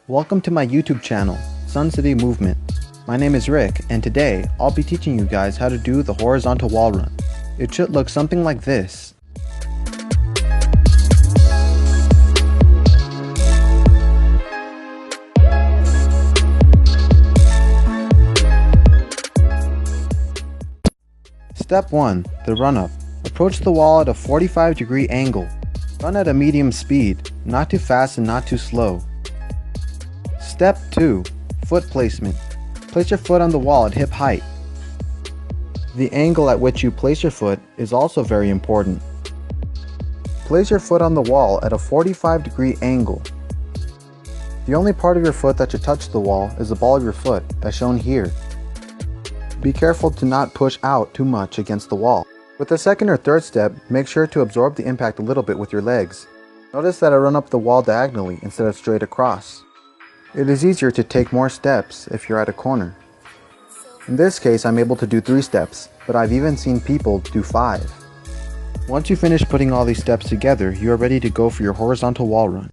Welcome to my YouTube channel, Sun City Movement. My name is Rick, and today I'll be teaching you guys how to do the horizontal wall run. It should look something like this. Step 1. The run-up. Approach the wall at a 45-degree angle. Run at a medium speed, not too fast and not too slow. Step 2. Foot placement. Place your foot on the wall at hip height. The angle at which you place your foot is also very important. Place your foot on the wall at a 45-degree angle. The only part of your foot that should touch the wall is the ball of your foot, as shown here. Be careful to not push out too much against the wall. With the second or third step, make sure to absorb the impact a little bit with your legs. Notice that I run up the wall diagonally instead of straight across. It is easier to take more steps if you're at a corner. In this case, I'm able to do 3 steps, but I've even seen people do 5. Once you finish putting all these steps together, you are ready to go for your horizontal wall run.